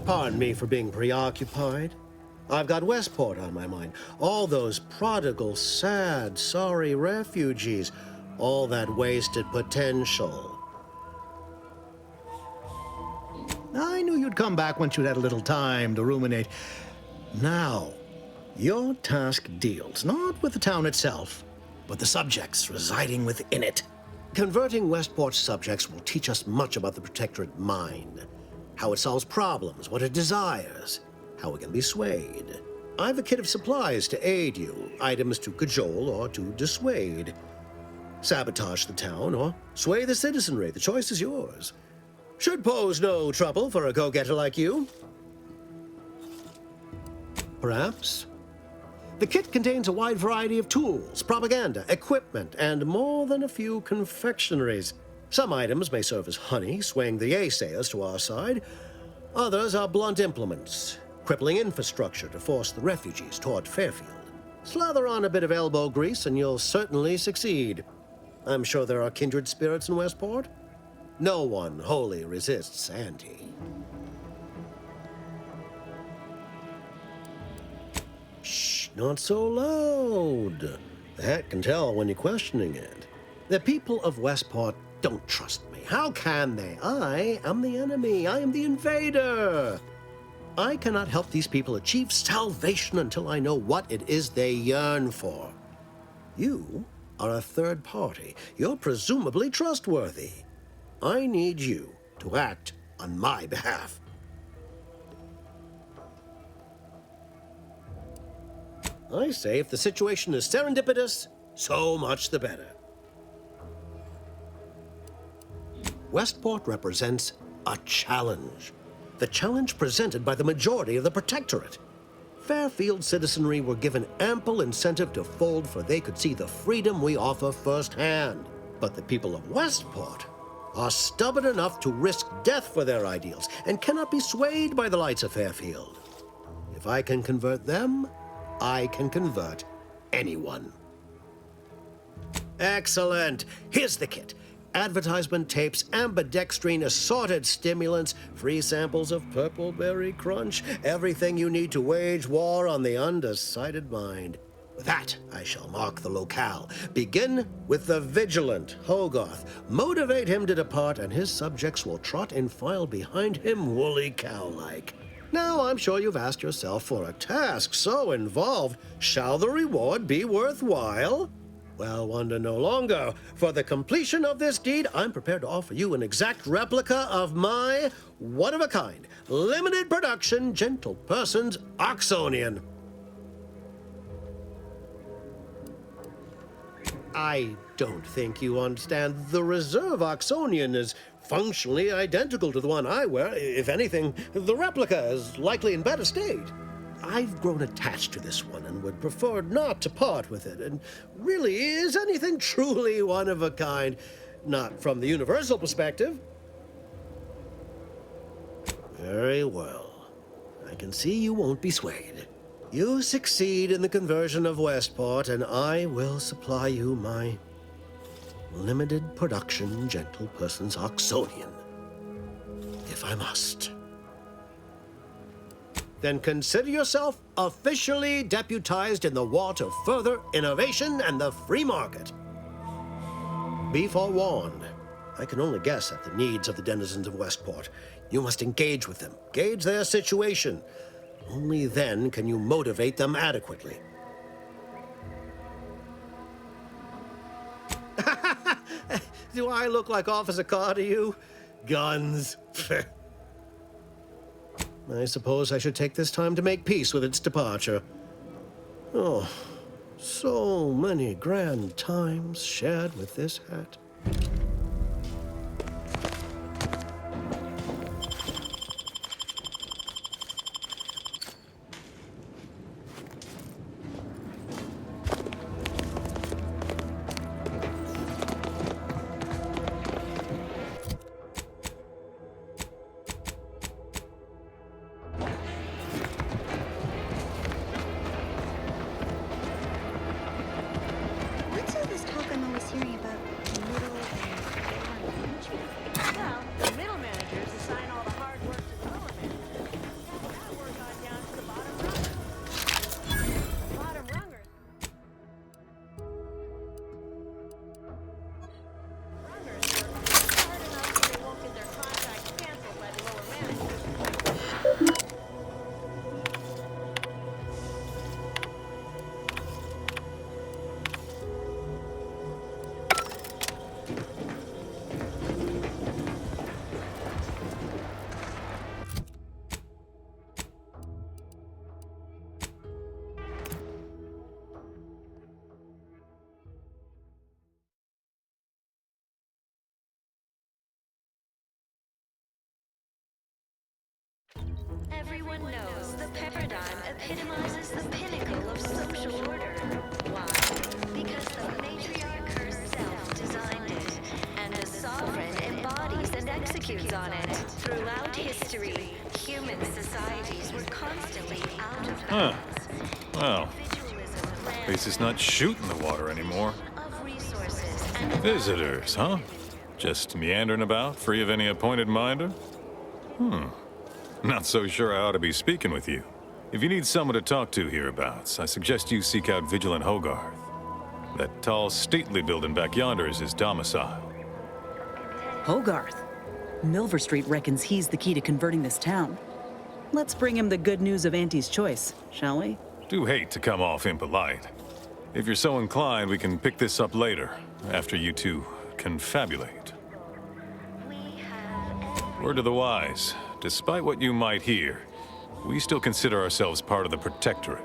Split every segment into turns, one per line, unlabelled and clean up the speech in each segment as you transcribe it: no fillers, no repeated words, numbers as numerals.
Pardon me for being preoccupied. I've got Westport on my mind. All those prodigal, sad, sorry refugees. All that wasted potential.
I knew you'd come back once you'd had a little time to ruminate. Now, your task deals not with the town itself, but the subjects residing within it.
Converting Westport's subjects will teach us much about the Protectorate mind. How it solves problems, what it desires, how it can be swayed. I've a kit of supplies to aid you, items to cajole or to dissuade. Sabotage the town or sway the citizenry. The choice is yours. Should pose no trouble for a go-getter like you. Perhaps. The kit contains a wide variety of tools, propaganda, equipment, and more than a few confectionaries. Some items may serve as honey, swaying the naysayers to our side. Others are blunt implements, crippling infrastructure to force the refugees toward Fairfield. Slather on a bit of elbow grease and you'll certainly succeed. I'm sure there are kindred spirits in Westport. No one wholly resists Auntie. Shh, not so loud. The hat can tell when you're questioning it. The people of Westport don't trust me. How can they? I am the enemy. I am the invader. I cannot help these people achieve salvation until I know what it is they yearn for. You are a third party. You're presumably trustworthy. I need you to act on my behalf. I say if the situation is serendipitous, so much the better. Westport represents a challenge. The challenge presented by the majority of the Protectorate. Fairfield citizenry were given ample incentive to fold, for they could see the freedom we offer firsthand. But the people of Westport are stubborn enough to risk death for their ideals and cannot be swayed by the lights of Fairfield. If I can convert them, I can convert anyone. Excellent. Here's the kit. Advertisement tapes, ambidextrine, assorted stimulants, free samples of Purple Berry Crunch, everything you need to wage war on the undecided mind. With that, I shall mark the locale. Begin with the vigilant Hogarth. Motivate him to depart, and his subjects will trot in file behind him, woolly cow-like. Now, I'm sure you've asked yourself, for a task so involved, shall the reward be worthwhile? Well, wonder no longer. For the completion of this deed, I'm prepared to offer you an exact replica of my one-of-a-kind, limited production, gentle person's Oxonian. I don't think you understand. The reserve Oxonian is functionally identical to the one I wear. If anything, the replica is likely in better state. I've grown attached to this one and would prefer not to part with it. And really, is anything truly one of a kind? Not from the universal perspective. Very well. I can see you won't be swayed. You succeed in the conversion of Westport, and I will supply you my limited production gentle person's Oxonian, if I must. Then consider yourself officially deputized in the war to further innovation and the free market. Be forewarned. I can only guess at the needs of the denizens of Westport. You must engage with them, gauge their situation. Only then can you motivate them adequately. Do I look like Officer Carr to you? Guns. I suppose I should take this time to make peace with its departure. Oh, so many grand times shared with this hat.
What's all this talk I'm always hearing about Everyone knows the paradigm epitomizes the pinnacle of social order. Why? Because the matriarch herself designed it, and the sovereign embodies and executes on it. Throughout history, human societies were constantly out of balance.
Well,
Individualism
at least it's not shooting the water anymore.
of resources and
Visitors, huh? Just meandering about, free of any appointed minder? Not so sure I ought to be speaking with you. If you need someone to talk to hereabouts, I suggest you seek out Vigilant Hogarth. That tall, stately building back yonder is his domicile.
Hogarth. Milver Street reckons he's the key to converting this town. Let's bring him the good news of Auntie's choice, shall we?
Do hate to come off impolite. If you're so inclined, we can pick this up later, after you two confabulate. Word to the wise, despite what you might hear, we still consider ourselves part of the Protectorate.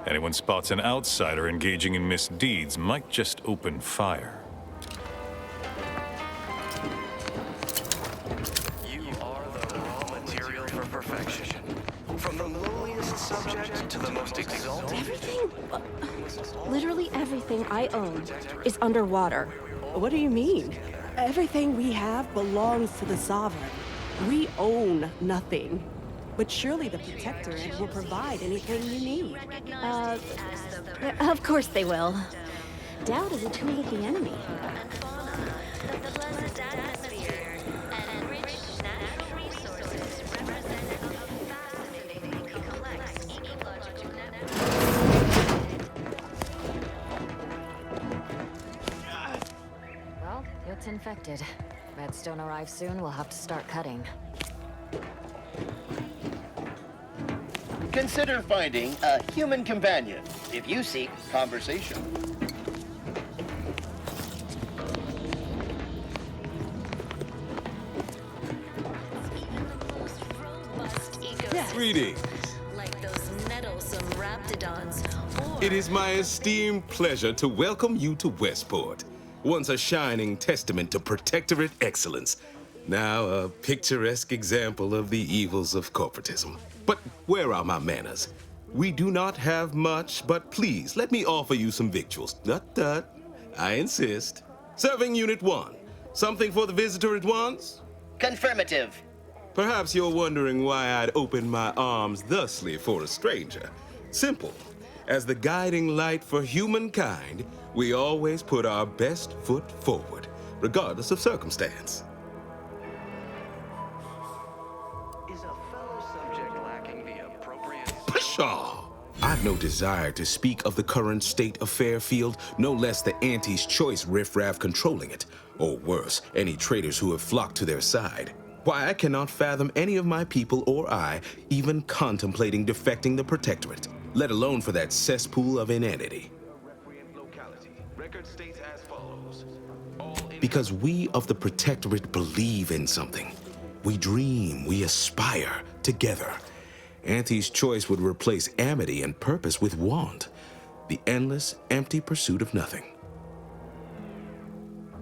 Anyone spots an outsider engaging in misdeeds might just open fire.
You are the raw material for perfection. From the lowliest subject to the most exalted.
Everything, literally everything I own is underwater.
What do you mean? Everything we have belongs to the Sovereign. We own nothing. But surely the Protectorate will provide anything you need.
Of course they will. Doubt is a tool of the enemy.
the pleasant atmosphere and rich natural resources represent a fascinating, complex ecological network.
Well, it's infected. Redstone arrives soon, we'll have to start cutting.
Consider finding a human companion if you seek conversation.
Greetings.
Like those nettlesome raptidons, or
It is my esteemed pleasure to welcome you to Westport, once a shining testament to Protectorate excellence, now a picturesque example of the evils of corporatism. But where are my manners? We do not have much, but please let me offer you some victuals. Tut. I insist. Serving Unit 1. Something for the visitor at once?
Confirmative.
Perhaps you're wondering why I'd open my arms thusly for a stranger. Simple. As the guiding light for humankind, we always put our best foot forward, regardless of circumstance.
Is a fellow subject lacking the appropriate...
Pshaw! I've no desire to speak of the current state of Fairfield, no less the Aunties' choice riffraff controlling it, or worse, any traitors who have flocked to their side. Why, I cannot fathom any of my people or I even contemplating defecting the Protectorate, let alone for that cesspool of inanity.
Record states as follows.
Because we of the Protectorate believe in something. We dream, we aspire together. Auntie's choice would replace amity and purpose with want, the endless, empty pursuit of nothing.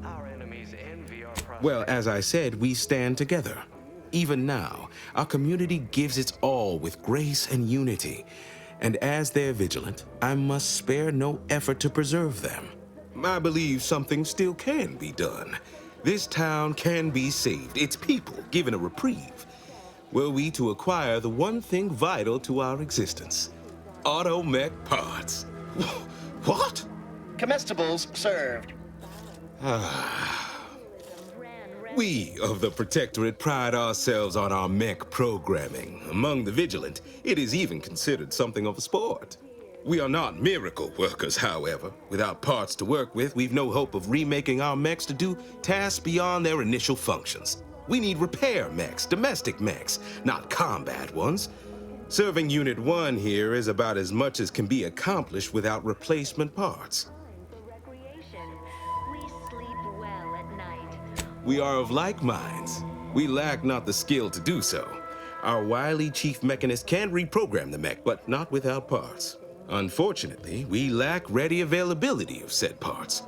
Our enemies envy our prosperity.
Well, as I said, we stand together. Even now, our community gives its all with grace and unity. And as their vigilant, I must spare no effort to preserve them. I believe something still can be done. This town can be saved, its people given a reprieve. Were we to acquire the one thing vital to our existence, automech parts. What?
Comestibles served.
We of the Protectorate pride ourselves on our mech programming. Among the vigilant, it is even considered something of a sport. We are not miracle workers, however. Without parts to work with, we've no hope of remaking our mechs to do tasks beyond their initial functions. We need repair mechs, domestic mechs, not combat ones. Serving Unit 1 here is about as much as can be accomplished without replacement parts.
we sleep well at night.
We are of like minds. We lack not the skill to do so. Our wily chief mechanist can reprogram the mech, but not without parts. Unfortunately, we lack ready availability of said parts.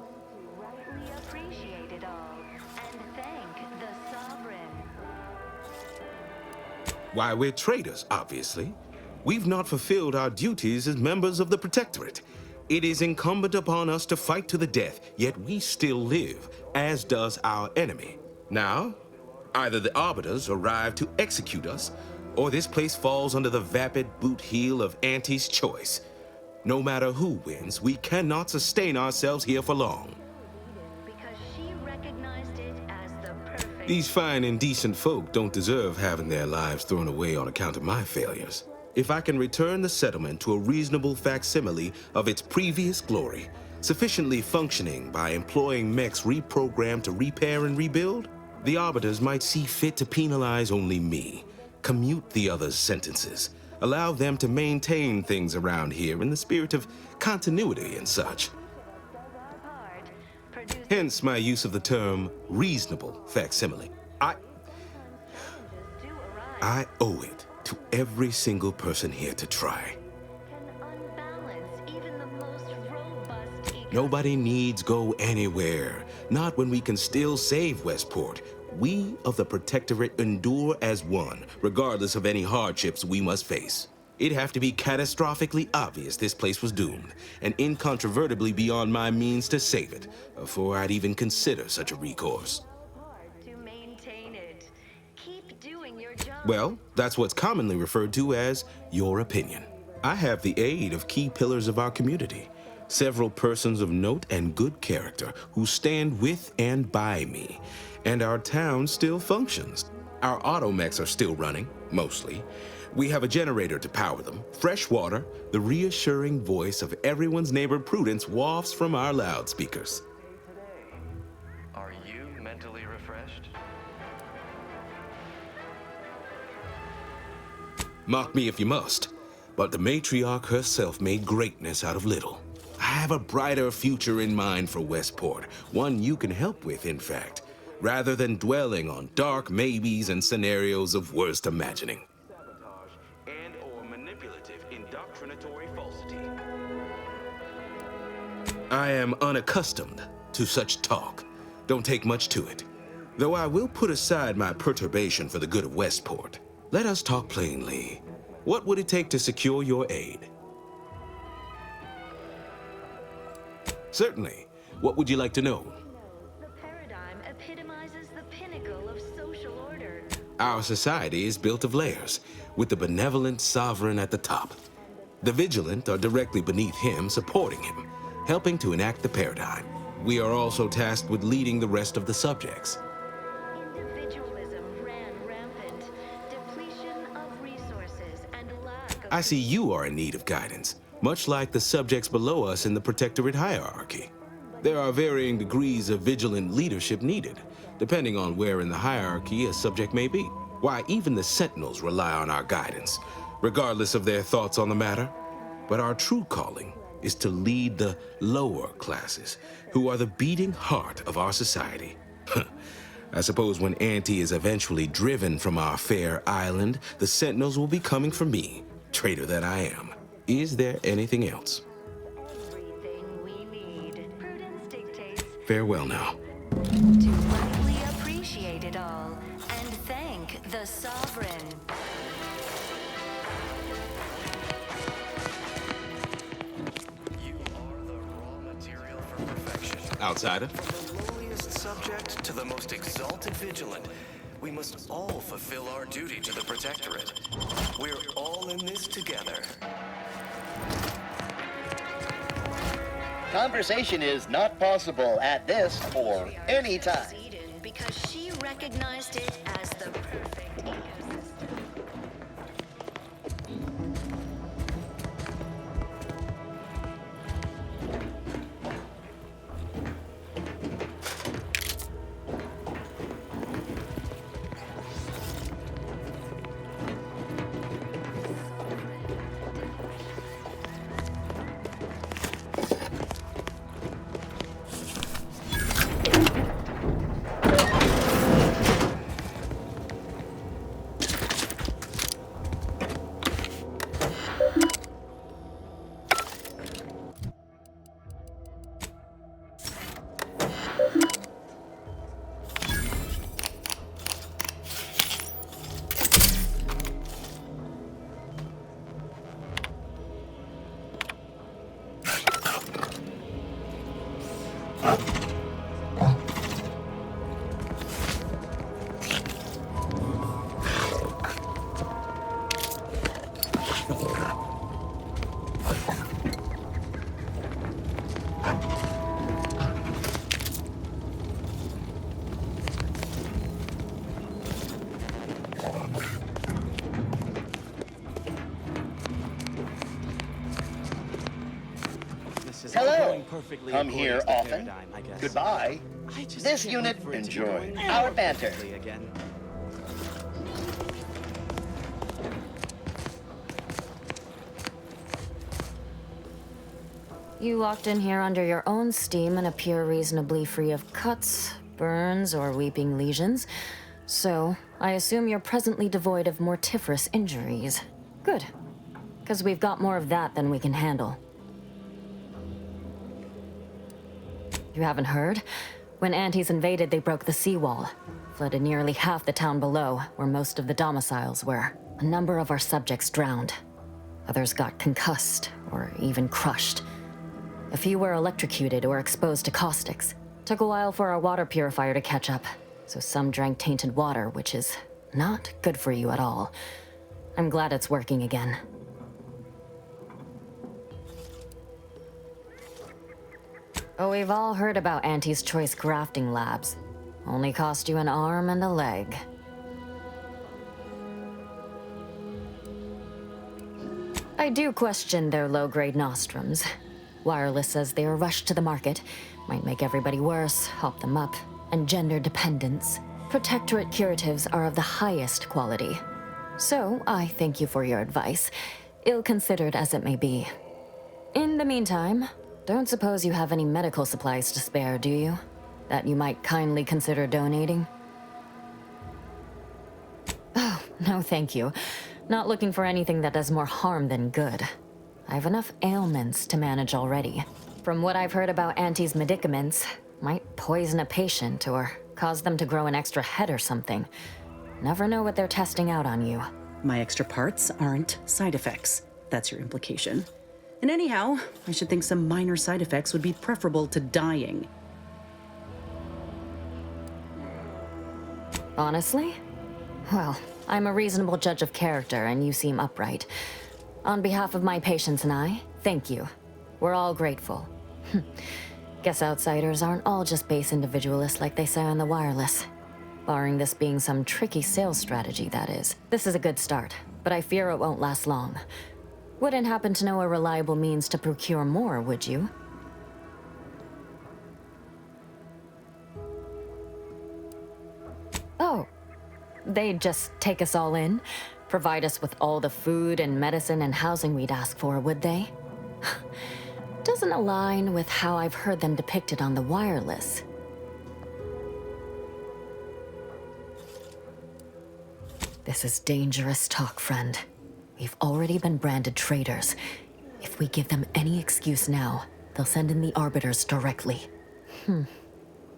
We appreciate it all and thank the Sovereign.
Why, we're traitors, obviously. We've not fulfilled our duties as members of the Protectorate. It is incumbent upon us to fight to the death, yet we still live, as does our enemy. Now, either the Arbiters arrive to execute us, or this place falls under the vapid boot heel of Aunties' choice. No matter who wins, we cannot sustain ourselves here for long.
Because she recognized it as the perfect.
These fine and decent folk don't deserve having their lives thrown away on account of my failures. If I can return the settlement to a reasonable facsimile of its previous glory, sufficiently functioning by employing mechs reprogrammed to repair and rebuild, the Arbiters might see fit to penalize only me, commute the others' sentences, allow them to maintain things around here in the spirit of continuity and such. Hence my use of the term reasonable facsimile. I owe it to every single person here to try. Nobody needs go anywhere, not when we can still save Westport. We of the Protectorate endure as one, regardless of any hardships we must face. It'd have to be catastrophically obvious this place was doomed, and incontrovertibly beyond my means to save it, before I'd even consider such a recourse.
To maintain it. Keep doing your job.
Well, that's what's commonly referred to as your opinion. I have the aid of key pillars of our community, several persons of note and good character who stand with and by me, and our town still functions. Our automechs are still running, mostly. We have a generator to power them, fresh water, the reassuring voice of everyone's neighbor Prudence wafts from our loudspeakers.
Are you mentally refreshed?
Mock me if you must, but the matriarch herself made greatness out of little. I have a brighter future in mind for Westport, one you can help with, in fact, rather than dwelling on dark maybes and scenarios of worst imagining.
Sabotage and/or manipulative indoctrinatory falsity.
I am unaccustomed to such talk. Don't take much to it. Though I will put aside my perturbation for the good of Westport. Let us talk plainly. What would it take to secure your aid? Certainly. What would you like to know?
The paradigm epitomizes the pinnacle of social order.
Our society is built of layers, with the benevolent sovereign at the top. The vigilant are directly beneath him, supporting him, helping to enact the paradigm. We are also tasked with leading the rest of the subjects.
Individualism ran rampant. Depletion of resources and lack of...
I see you are in need of guidance, much like the subjects below us in the Protectorate hierarchy. There are varying degrees of vigilant leadership needed, depending on where in the hierarchy a subject may be. Why, even the Sentinels rely on our guidance, regardless of their thoughts on the matter. But our true calling is to lead the lower classes, who are the beating heart of our society. I suppose when Auntie is eventually driven from our fair island, the Sentinels will be coming for me, traitor that I am. Is there anything else?
Everything we need. Prudence dictates
Farewell now.
to rightly appreciate it all and thank the sovereign.
You are the raw material for perfection.
Outsider?
From the lowliest subject to the most exalted vigilant, we must all fulfill our duty to the Protectorate. We're all in this together.
Conversation is not possible at this or any time.
Because she recognized it as the perfect ecosystem.
perfectly come here often. Goodbye. This unit, enjoy our banter.
Again.
You walked in here under your own steam and appear reasonably free of cuts, burns, or weeping lesions. So, I assume you're presently devoid of mortiferous injuries. Good. Because we've got more of that than we can handle. You haven't heard? When Aunties invaded, they broke the seawall. Flooded nearly half the town below, where most of the domiciles were. A number of our subjects drowned. Others got concussed, or even crushed. A few were electrocuted or exposed to caustics. Took a while for our water purifier to catch up, so some drank tainted water, which is not good for you at all. I'm glad it's working again. Oh, we've all heard about Auntie's Choice grafting labs. Only cost you an arm and a leg. I do question their low-grade nostrums. Wireless says they are rushed to the market. Might make everybody worse, hop them up. And gender dependence. Protectorate curatives are of the highest quality. So, I thank you for your advice, ill-considered as it may be. In the meantime, don't suppose you have any medical supplies to spare, do you? That you might kindly consider donating? Oh, no thank you. Not looking for anything that does more harm than good. I have enough ailments to manage already. From what I've heard about Auntie's medicaments, might poison a patient or cause them to grow an extra head or something. Never know what they're testing out on you.
My extra parts aren't side effects. That's your implication. And anyhow, I should think some minor side effects would be preferable to dying.
Honestly? Well, I'm a reasonable judge of character, and you seem upright. On behalf of my patients and I, thank you. We're all grateful. Guess outsiders aren't all just base individualists like they say on the wireless. Barring this being some tricky sales strategy, that is. This is a good start, but I fear it won't last long. Wouldn't happen to know a reliable means to procure more, would you? Oh, they'd just take us all in? Provide us with all the food and medicine and housing we'd ask for, would they? Doesn't align with how I've heard them depicted on the wireless. This is dangerous talk, friend. We've already been branded traitors. If we give them any excuse now, they'll send in the arbiters directly.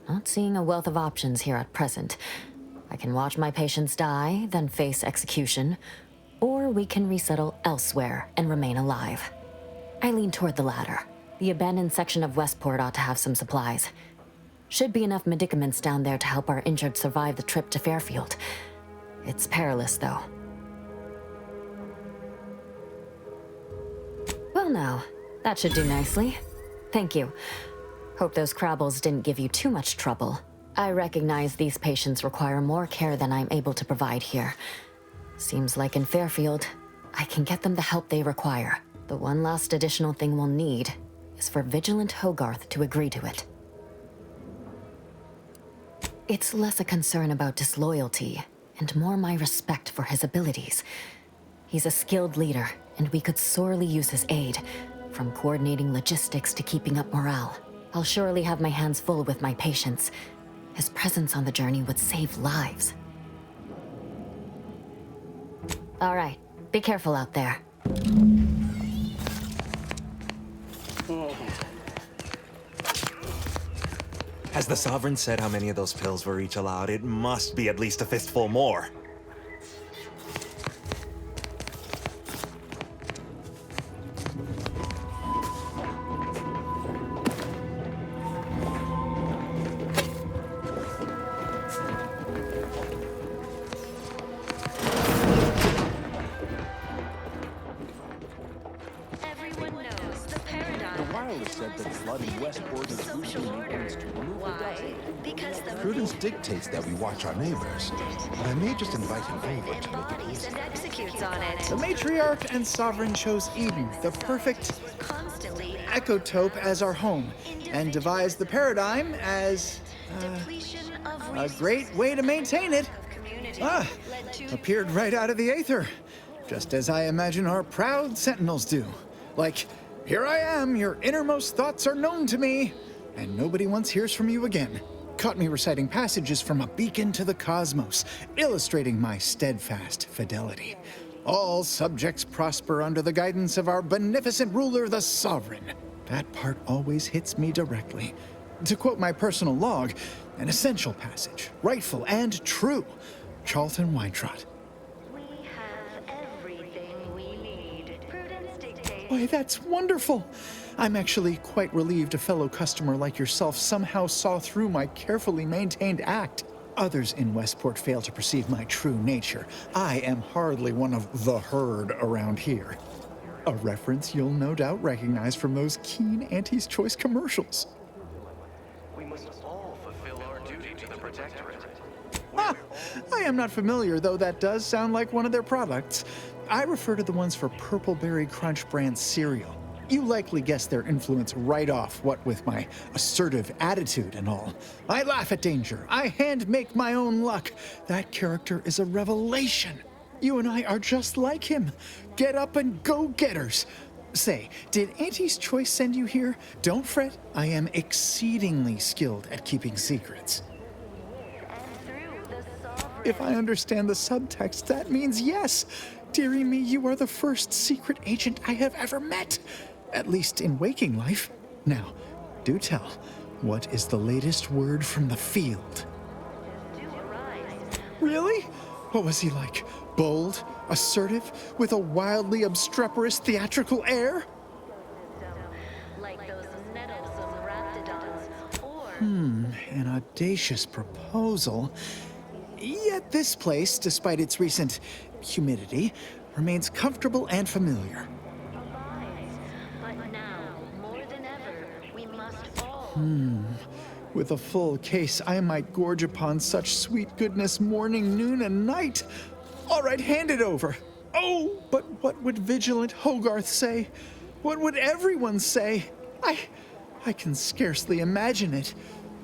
Not seeing a wealth of options here at present. I can watch my patients die, then face execution, or we can resettle elsewhere and remain alive. I lean toward the latter. The abandoned section of Westport ought to have some supplies. Should be enough medicaments down there to help our injured survive the trip to Fairfield. It's perilous, though. Well now, that should do nicely. Thank you. Hope those Crabbles didn't give you too much trouble. I recognize these patients require more care than I'm able to provide here. Seems like in Fairfield, I can get them the help they require. The one last additional thing we'll need is for Vigilant Hogarth to agree to it. It's less a concern about disloyalty, and more my respect for his abilities. He's a skilled leader, and we could sorely use his aid, from coordinating logistics to keeping up morale. I'll surely have my hands full with my patients. His presence on the journey would save lives. All right, be careful out there.
Has the Sovereign said how many of those pills were each allowed? It must be at least a fistful more.
Everyone knows the paradigm.
The wireless said that flooding Westport is
social order. Why? because the
Prudence dictates that we watch our neighbors, but I may just invite him over to make it easy.
and executes on it.
The matriarch and sovereign chose Eden, the perfect
Constantly
ecotope, as our home, and devised the paradigm as
depletion of
a great way to maintain it. Appeared right out of the aether, just as I imagine our proud sentinels do. Like, here I am, your innermost thoughts are known to me, and nobody once hears from you again. Caught me reciting passages from a beacon to the cosmos, illustrating my steadfast fidelity. All subjects prosper under the guidance of our beneficent ruler, the sovereign. That part always hits me directly. To quote my personal log, an essential passage, rightful and true. Charlton Weintrot.
We have everything we need. Prudence dictates.
Why, that's wonderful. I'm actually quite relieved a fellow customer like yourself somehow saw through my carefully maintained act. Others in Westport fail to perceive my true nature. I am hardly one of the herd around here. A reference you'll no doubt recognize from those keen Aunties' Choice commercials.
We must all fulfill our duty to the Protectorate.
I am not familiar, though that does sound like one of their products. I refer to the ones for Purple Berry Crunch brand cereal. You likely guessed their influence right off, what with my assertive attitude and all. I laugh at danger. I hand make my own luck. That character is a revelation. You and I are just like him. Get up and go-getters. Say, did Auntie's Choice send you here? Don't fret. I am exceedingly skilled at keeping secrets. If I understand the subtext, that means yes. Dearie me, you are the first secret agent I have ever met. At least in waking life. Now, do tell, what is the latest word from the field? Really? What was he like? Bold, assertive, with a wildly obstreperous theatrical air?
Like those meddlesome raptidons, or
An audacious proposal. Yet this place, despite its recent humidity, remains comfortable and familiar.
but now, more than ever, we must all
With a full case, I might gorge upon such sweet goodness morning, noon, and night. All right, hand it over. Oh, but what would vigilant Hogarth say? What would everyone say? I can scarcely imagine it.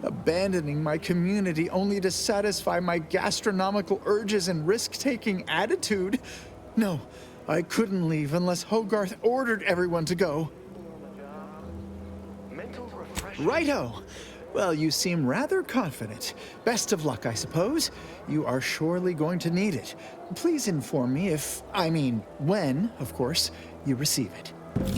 Abandoning my community only to satisfy my gastronomical urges and risk-taking attitude. No, I couldn't leave unless Hogarth ordered everyone to go. Righto. Well, you seem rather confident. Best of luck, I suppose. You are surely going to need it. Please inform me when, of course, you receive it.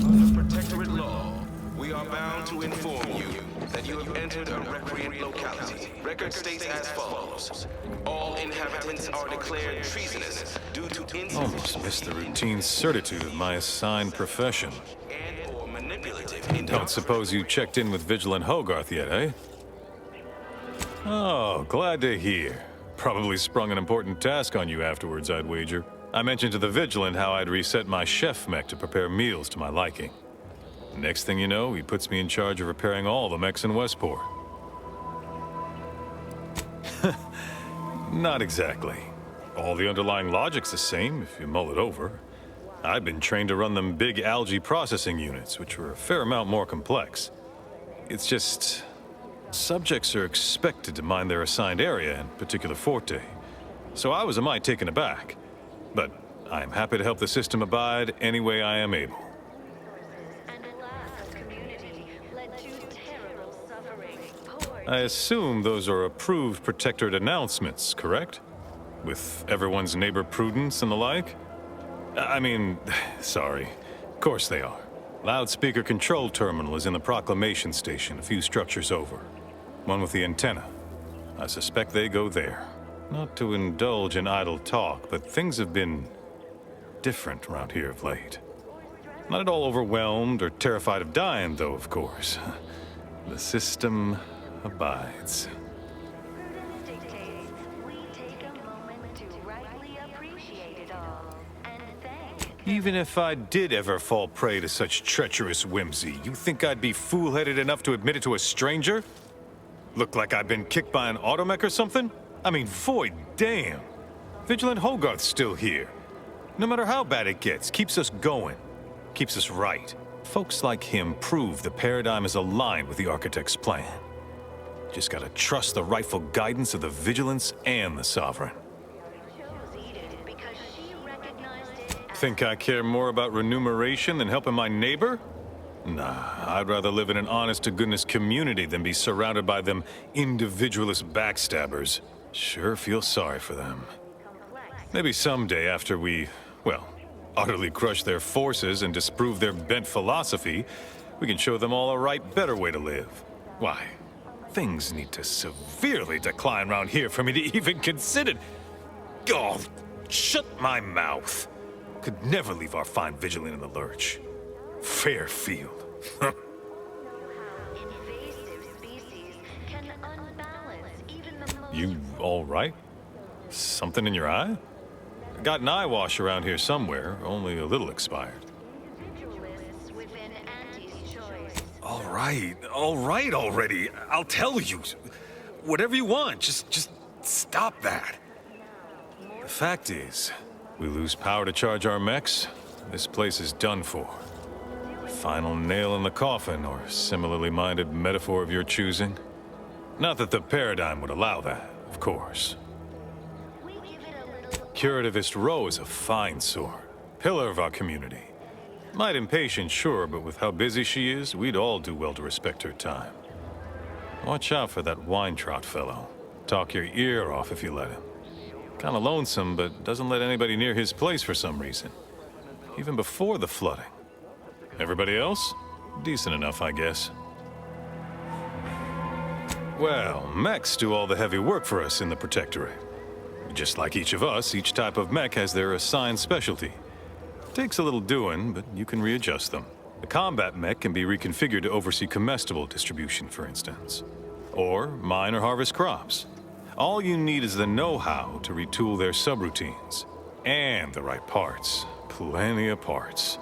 Under Protectorate law, we are bound to inform you that you have entered a recreant locality. Record states as follows. All inhabitants are declared treasonous due to
Almost missed the routine certitude of my assigned profession.
and/or manipulative
Don't suppose you checked in with Vigilant Hogarth yet, eh? Oh, glad to hear. Probably sprung an important task on you afterwards, I'd wager. I mentioned to the Vigilant how I'd reset my chef mech to prepare meals to my liking. Next thing you know, he puts me in charge of repairing all the mechs in Westport. Not exactly. All the underlying logic's the same, if you mull it over. I've been trained to run them big algae processing units, which were a fair amount more complex. It's just... subjects are expected to mind their assigned area and particular forte. So I was a mite taken aback. But I'm happy to help the system abide any way I am able. I assume those are approved Protectorate announcements, correct? With everyone's neighbor Prudence and the like? I mean, sorry. Of course they are. Loudspeaker control terminal is in the proclamation station, a few structures over. One with the antenna. I suspect they go there. Not to indulge in idle talk, but things have been different around here of late. Not at all overwhelmed or terrified of dying, though, of course. The system abides. Even if I did ever fall prey to such treacherous whimsy, you think I'd be fool-headed enough to admit it to a stranger? Look like I've been kicked by an automech or something? I mean, void damn. Vigilant Hogarth's still here. No matter how bad it gets, keeps us going. Keeps us right. Folks like him prove the paradigm is aligned with the Architect's plan. Just gotta trust the rightful guidance of the Vigilance and the Sovereign. Think I care more about remuneration than helping my neighbor? Nah, I'd rather live in an honest-to-goodness community than be surrounded by them individualist backstabbers. Sure feel sorry for them. Maybe someday after we, well, utterly crush their forces and disprove their bent philosophy, we can show them all a right, better way to live. Why, things need to severely decline around here for me to even consider. Oh, shut my mouth. Could never leave our fine Vigilant in the lurch. Fairfield. You all right? Something in your eye? Got an eye wash around here somewhere, only a little expired. All right already. I'll tell you. Whatever you want, just stop that. The fact is, we lose power to charge our mechs, this place is done for. Final nail in the coffin, or similarly minded metaphor of your choosing. Not that the paradigm would allow that, of course. Curativist Row is a fine sort, pillar of our community. Might impatient, sure, but with how busy she is, we'd all do well to respect her time. Watch out for that wine-trot fellow. Talk your ear off if you let him. Kinda lonesome, but doesn't let anybody near his place for some reason. Even before the flooding. Everybody else? Decent enough, I guess. Well, mechs do all the heavy work for us in the Protectorate. Just like each of us, each type of mech has their assigned specialty. Takes a little doing, but you can readjust them. A combat mech can be reconfigured to oversee comestible distribution, for instance. Or mine or harvest crops. All you need is the know-how to retool their subroutines. And the right parts. Plenty of parts.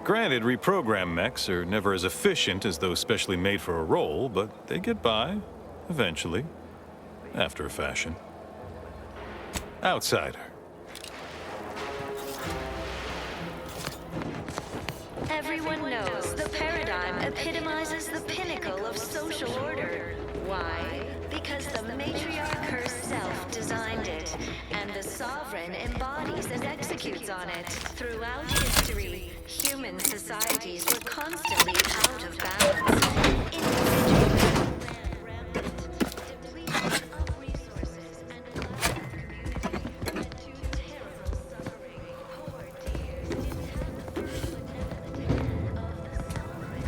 Granted, reprogrammed mechs are never as efficient as those specially made for a role, but they get by, eventually, after a fashion. Outsider.
Everyone knows the paradigm epitomizes the pinnacle of social order. Why? Because the matriarch herself designed it, and the sovereign embodies and executes on it. Throughout history, human societies were constantly out of balance. Individualism ran rampant, depletion of resources, and a lack of community led to terrible suffering. Poor dears didn't have the full inevitability of the sovereign.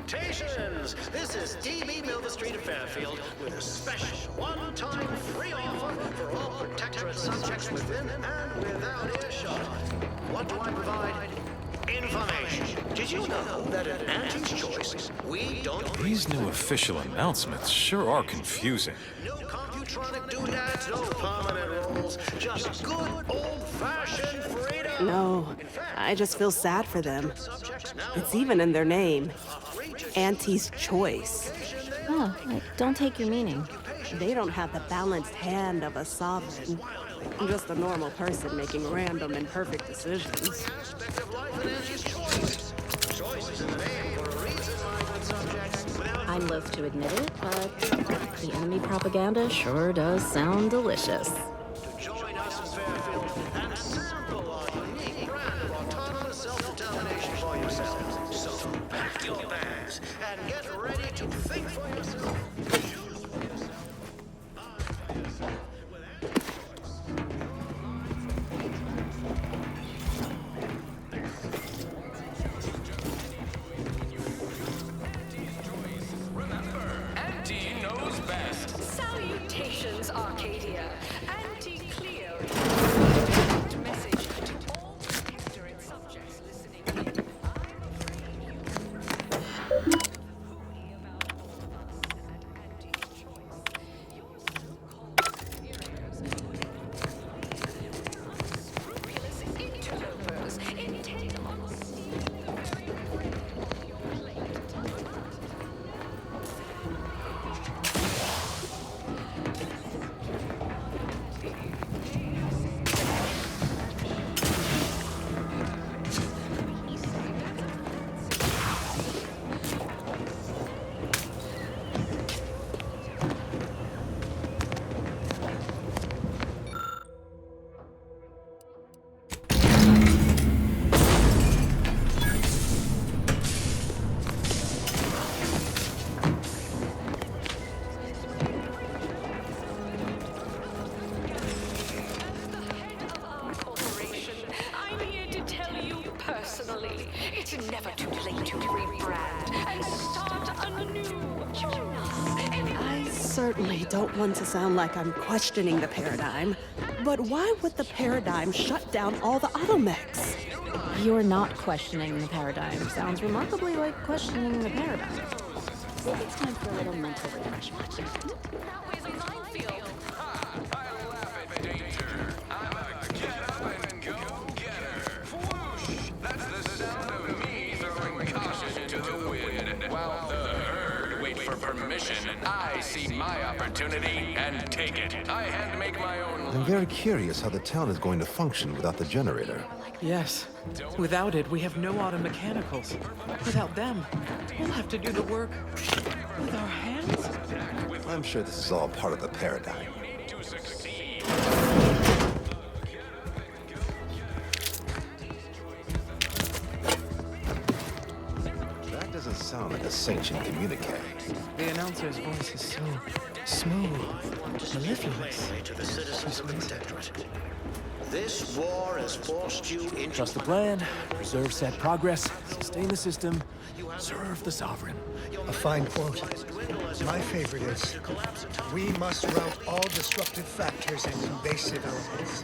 Salutations! This is DB Milver Street of Fairfield with a special one-time free offer for all Protectorate subjects within and without earshot. What do I provide? Information. Did you know that at Auntie's Choice, we don't...
These new official announcements sure are confusing.
No computronic doodads, no permanent roles, just good old-fashioned freedom.
No, I just feel sad for them. It's even in their name. Auntie's Choice.
Oh, don't take your meaning.
They don't have the balanced hand of a sovereign. Just a normal person making random and perfect decisions.
I'm loath to admit it, but the enemy propaganda sure does sound delicious.
Join us in Fairfield and sample our unique brand of autonomous self-determination for yourselves. So pack your bags and get ready to think for yourself. Choose for yourself. Buy for yourself. With
Auntie knows best.
Salutations, Arcadia. Anti-Cleo. Message to all Protectorate subjects listening in. I'm afraid you...
certainly don't want to sound like I'm questioning the paradigm, but why would the paradigm shut down all the automechs?
You're not questioning the paradigm. Sounds remarkably like questioning the paradigm. Maybe it's time for a little mental refreshment.
I see my opportunity and take it. I hand make my own.
I'm very curious how the town is going to function without the generator.
Yes. Without it, we have no auto mechanicals. Without them, we'll have to do the work with our hands.
I'm sure this is all part of the paradigm. That doesn't sound like a sanctioned communique.
The announcer's voice is so smooth, mellifluous.
To the citizens of the Protectorate. This war has forced you into...
Trust the plan, preserve set progress, sustain the system, serve the Sovereign.
A fine quote. My favorite is, we must rout all disruptive factors and invasive elements.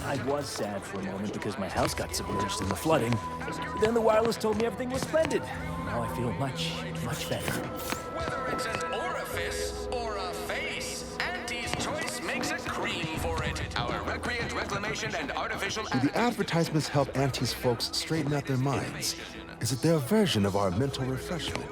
I was sad for a moment because my house got submerged in the flooding. But then the wireless told me everything was splendid. Now I feel much, much better.
Whether it's an orifice or a face, Auntie's Choice makes a cream for it. Our recreant reclamation and artificial...
Do the advertisements help Aunties folks straighten out their minds? Is it their version of our mental refreshment?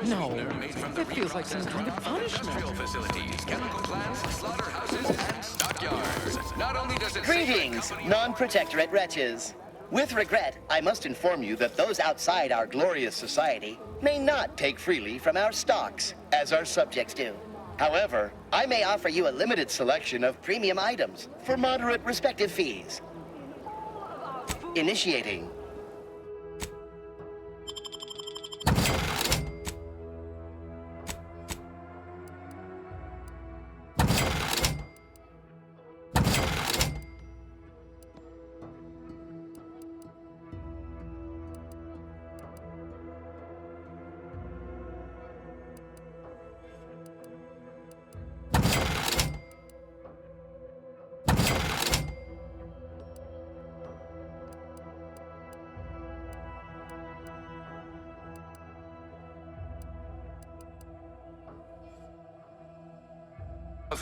No, it feels like some kind of punishment.
Facilities, chemical plants, slaughterhouses, and stockyards. Not only does it...
Greetings, non-protectorate wretches. With regret, I must inform you that those outside our glorious society may not take freely from our stocks, as our subjects do. However, I may offer you a limited selection of premium items for moderate respective fees. Initiating.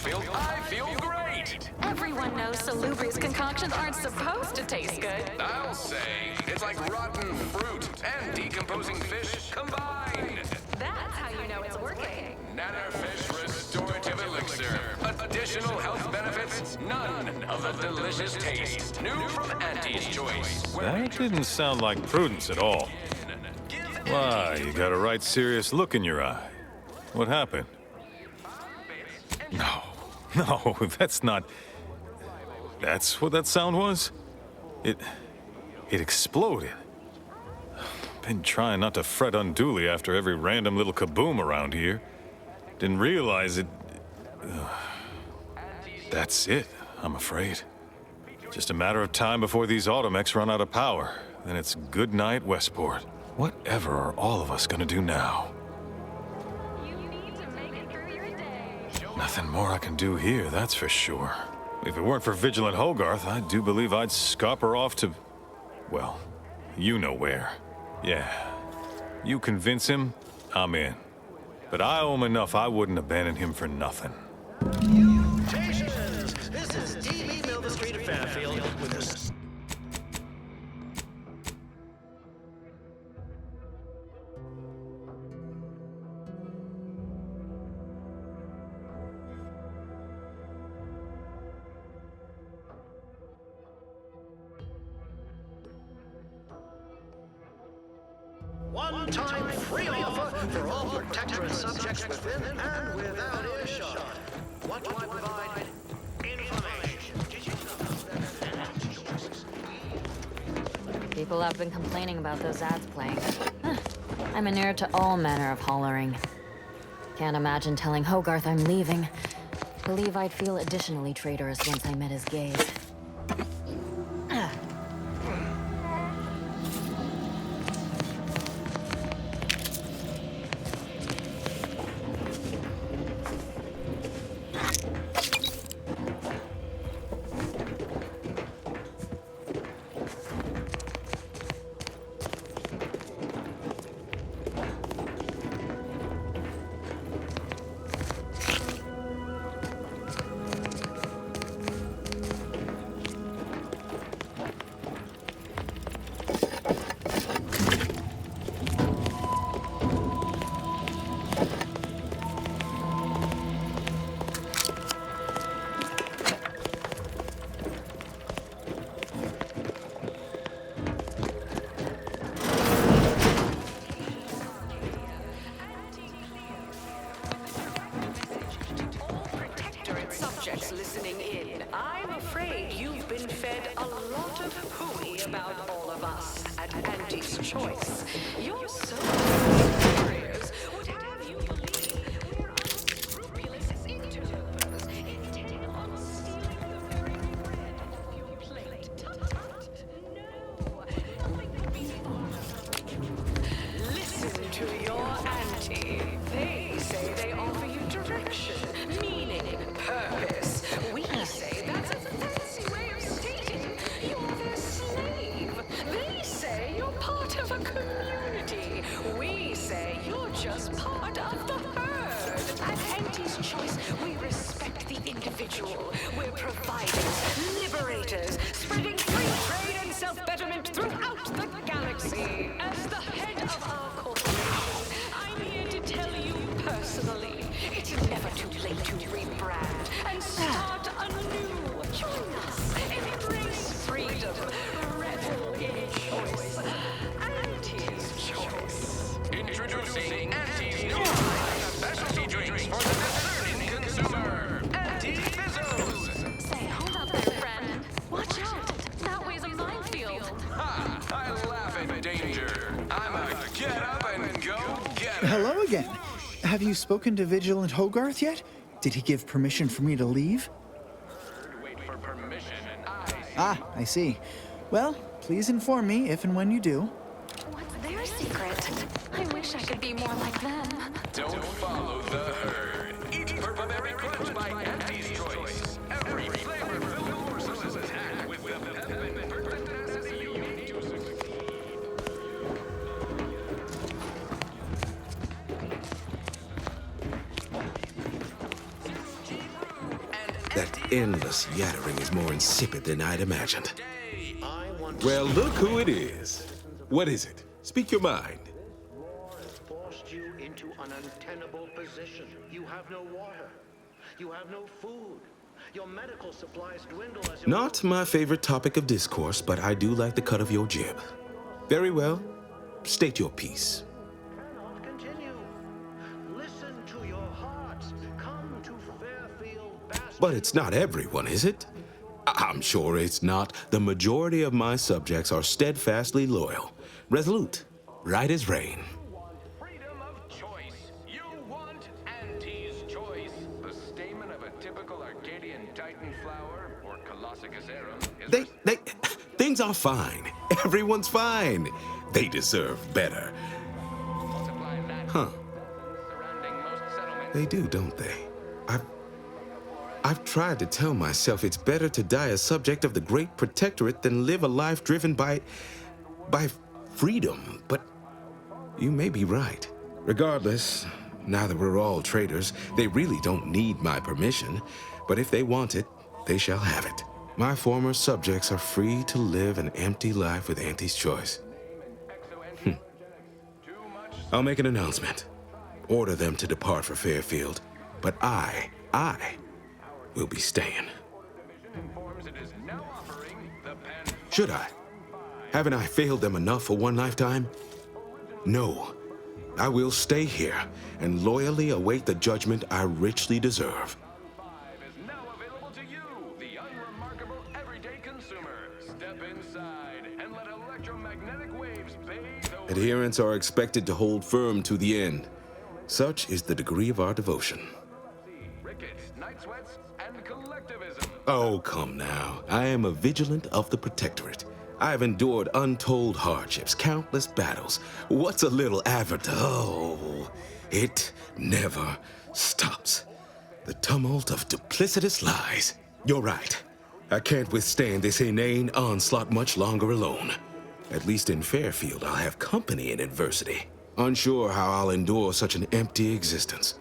I feel great!
Everyone knows Salubrious concoctions aren't supposed to taste good.
I'll say, it's like rotten fruit and decomposing fish combined.
That's how you know it's working.
Nannerfish Restorative Elixir. Additional health benefits, none of the delicious taste. New from Auntie's Choice.
That didn't sound like prudence at all. Why, you got a right serious look in your eye. What happened? No, no, that's not... That's what that sound was? It exploded. Been trying not to fret unduly after every random little kaboom around here. Didn't realize it... That's it, I'm afraid. Just a matter of time before these automechs run out of power. Then it's good night, Westport. Whatever are all of us gonna do now? Nothing more I can do here, that's for sure. If it weren't for Vigilant Hogarth, I do believe I'd scupper off to... well, you know where. Yeah. You convince him, I'm in. But I owe him enough I wouldn't abandon him for nothing.
Mutations! This is TV Milver Street of Fairfield with this. One-time free offer for all Protectorate subjects within and without earshot. What do I provide? Information. Did you know that?
People have been complaining about those ads playing. I'm inured to all manner of hollering. Can't imagine telling Hogarth I'm leaving. Believe I'd feel additionally traitorous once I met his gaze.
Listening in, I'm afraid you've been fed a lot of hooey about all of us at Auntie's Choice. You're so superiors would have you believe we're unscrupulous interlopers intent on stealing the very bread off your plate. Tut-tut. No, nothing could be more. Listen to your auntie. They say they offer you direction, meaning, purpose. We say that's a fancy way of stating you're their slave. They say you're part of a community. We say you're just part of the herd. At Auntie's Choice, we respect the individual. We're providers, liberators, spreading free trade and self-betterment throughout the galaxy. As the head of our corporation, I'm here to tell you personally, it's never too late to rebrand and start anew. Join us, embrace freedom, revel in choice. Auntie's Choice.
Introducing Aunties' new line of specialty drinks for the discerning consumer. Auntie Fizzles.
Say, hold up there, friend. Watch out. That way's a minefield.
Ha! I laugh at danger. I'm a get up and go get it.
Hello again. Have you spoken to Vigilant Hogarth yet? Did he give permission for me to leave?
Wait for permission.
I see. Well, please inform me if and when you do.
What's their secret? I wish I could be more like them.
Don't follow the herd. Eat Purple Berry Crunch by Auntie's Choice. Every flavor filled morsel is packed with the peppermint and purple tenacity you need to succeed.
That endless yattering is more insipid than I'd imagined. Well, look who it is. What is it? Speak your mind.
War has forced you into an untenable position. You have no water. You have no food. Your medical supplies dwindle as your...
Not my favorite topic of discourse, but I do like the cut of your jib. Very well. State your piece.
Cannot continue. Listen to your hearts. Come to Fairfield.
But it's not everyone, is it? I'm sure it's not. The majority of my subjects are steadfastly loyal, resolute, right as rain.
Freedom of choice. You want Aunties' choice. The stamen of a typical Arcadian Titan flower or Colossicus arum is
Things are fine. Everyone's fine. They deserve better. Huh. They do, don't they? I've tried to tell myself it's better to die a subject of the Great Protectorate than live a life driven by freedom, but you may be right. Regardless, now that we're all traitors, they really don't need my permission, but if they want it, they shall have it. My former subjects are free to live an empty life with Auntie's choice. I'll make an announcement. Order them to depart for Fairfield, but I will be staying. Should I? Haven't I failed them enough for one lifetime? No. I will stay here and loyally await the judgment I richly deserve. Adherents are expected to hold firm to the end. Such is the degree of our devotion. Oh, come now. I am a vigilant of the Protectorate. I have endured untold hardships, countless battles. What's a little Oh, it never stops. The tumult of duplicitous lies. You're right. I can't withstand this inane onslaught much longer alone. At least in Fairfield, I'll have company in adversity. Unsure how I'll endure such an empty existence.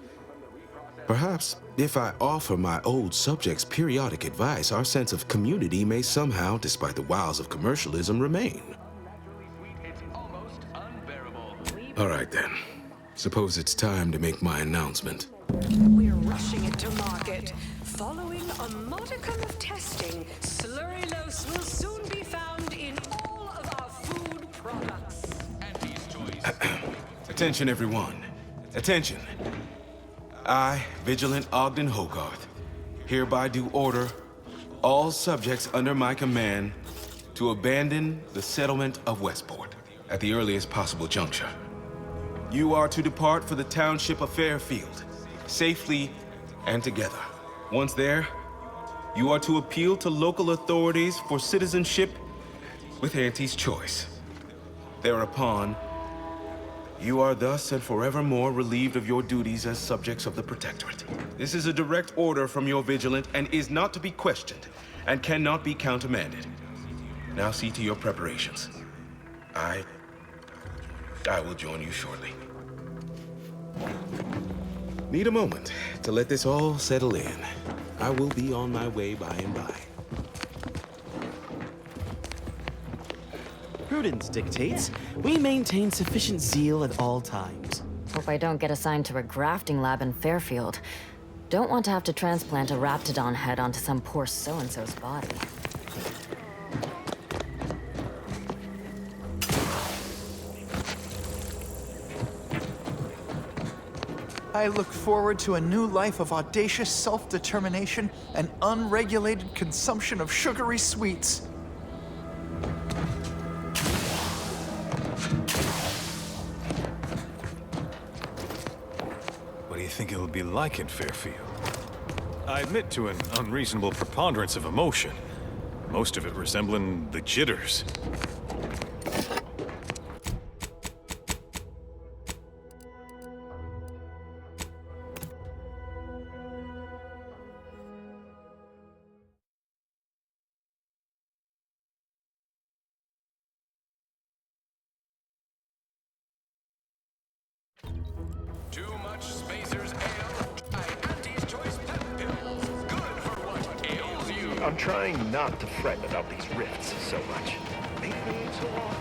Perhaps, if I offer my old subjects periodic advice, our sense of community may somehow, despite the wiles of commercialism, remain. All right then. Suppose it's time to make my announcement.
We're rushing it to market. Following a modicum of testing, Slurrylose will soon be found in all of our food products.
Attention, everyone. Attention. I, Vigilant Ogden Hogarth, hereby do order all subjects under my command to abandon the settlement of Westport at the earliest possible juncture. You are to depart for the township of Fairfield, safely and together. Once there, you are to appeal to local authorities for citizenship with Auntie's choice. Thereupon, you are thus and forevermore relieved of your duties as subjects of the Protectorate. This is a direct order from your Vigilant and is not to be questioned and cannot be countermanded. Now see to your preparations. I will join you shortly. Need a moment to let this all settle in. I will be on my way by and by.
Prudence dictates we maintain sufficient zeal at all times.
Hope I don't get assigned to a grafting lab in Fairfield. Don't want to have to transplant a raptidon head onto some poor so-and-so's body.
I look forward to a new life of audacious self-determination and unregulated consumption of sugary sweets.
What do you think it'll be like in Fairfield? I admit to an unreasonable preponderance of emotion, most of it resembling the jitters.
Too much Spacers Ale? Try Auntie's Choice Pep Pills. Good for what ails you.
I'm trying not to fret about these rifts so much. They've been so long.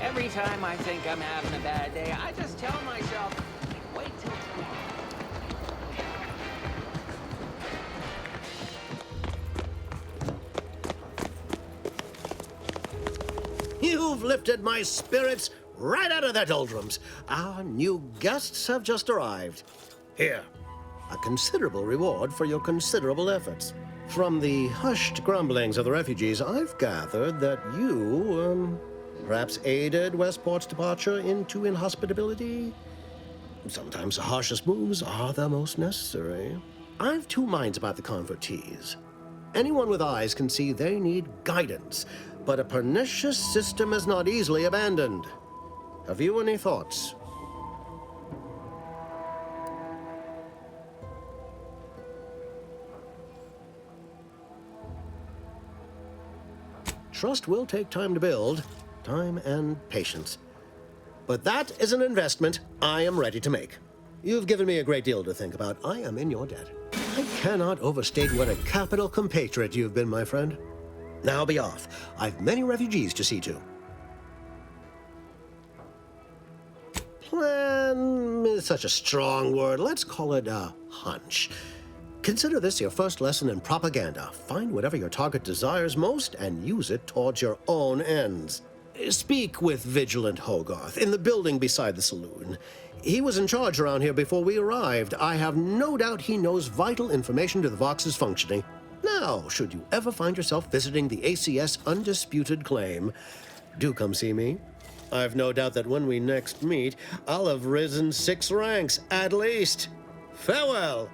Every time I think I'm having a bad day, I just tell myself, wait till tomorrow.
You've lifted my spirits right out of their doldrums. Our new guests have just arrived. Here, A considerable reward for your considerable efforts. From the hushed grumblings of the refugees, I've gathered that you, perhaps aided Westport's departure into inhospitability. Sometimes the harshest moves are the most necessary. I've two minds about the convertees. Anyone with eyes can see they need guidance, but a pernicious system is not easily abandoned. Have you any thoughts? Trust will take time to build, time and patience. But that is an investment I am ready to make. You've given me a great deal to think about. I am in your debt. I cannot overstate what a capital compatriot you've been, my friend. Now be off. I've many refugees to see to. Plan is such a strong word. Let's call it a hunch. Consider this your first lesson in propaganda. Find whatever your target desires most and use it towards your own ends. Speak with Vigilant Hogarth in the building beside the saloon. He was in charge around here before we arrived. I have no doubt he knows vital information to the Vox's functioning. Now, should you ever find yourself visiting the ACS Undisputed Claim, do come see me. I've no doubt that when we next meet, I'll have risen 6 ranks, at least. Farewell!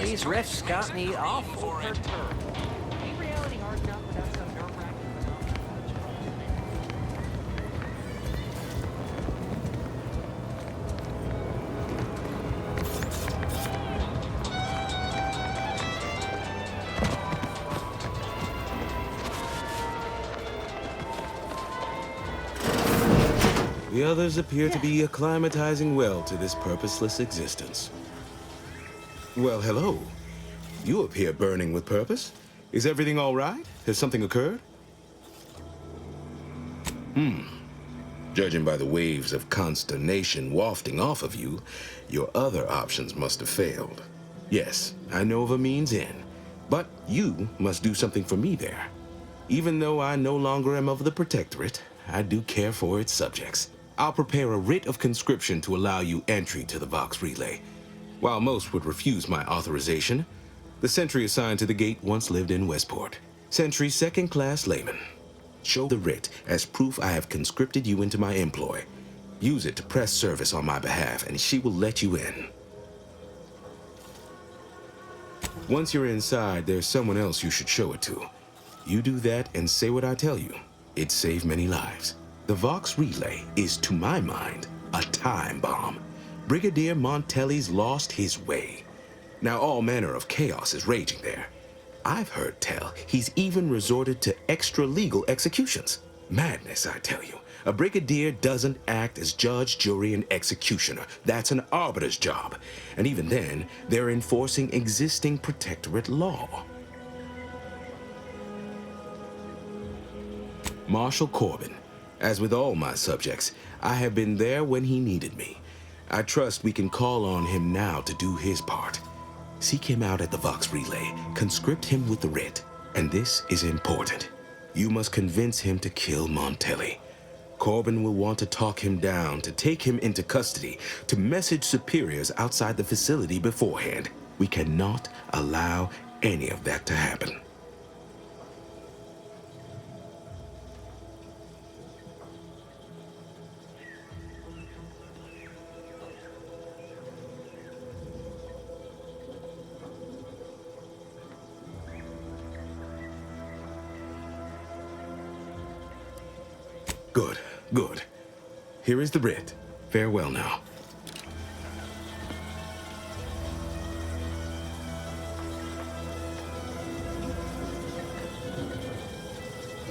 These rifts got me awful perturbed. Ain't reality hard enough without some nerve-wracking
The others appear to be acclimatizing well to this purposeless existence. Well, hello. You appear burning with purpose. Is everything all right? Has something occurred? Judging by the waves of consternation wafting off of you, your other options must have failed. Yes, I know of a means in, but you must do something for me there. Even though I no longer am of the Protectorate, I do care for its subjects. I'll prepare a writ of conscription to allow you entry to the Vox Relay. While most would refuse my authorization, the sentry assigned to the gate once lived in Westport. Sentry second-class layman. Show the writ as proof I have conscripted you into my employ. Use it to press service on my behalf, and she will let you in. Once you're inside, there's someone else you should show it to. You do that and say what I tell you. It saved many lives. The Vox Relay is, to my mind, a time bomb. Brigadier Montelli's lost his way. Now all manner of chaos is raging there. I've heard tell he's even resorted to extra-legal executions. Madness, I tell you. A brigadier doesn't act as judge, jury, and executioner. That's an arbiter's job. And even then, they're enforcing existing Protectorate law. Marshal Corbin. As with all my subjects, I have been there when he needed me. I trust we can call on him now to do his part. Seek him out at the Vox Relay, conscript him with the writ, and this is important. You must convince him to kill Montelli. Corbin will want to talk him down, to take him into custody, to message superiors outside the facility beforehand. We cannot allow any of that to happen. Good, good. Here is the writ. Farewell now.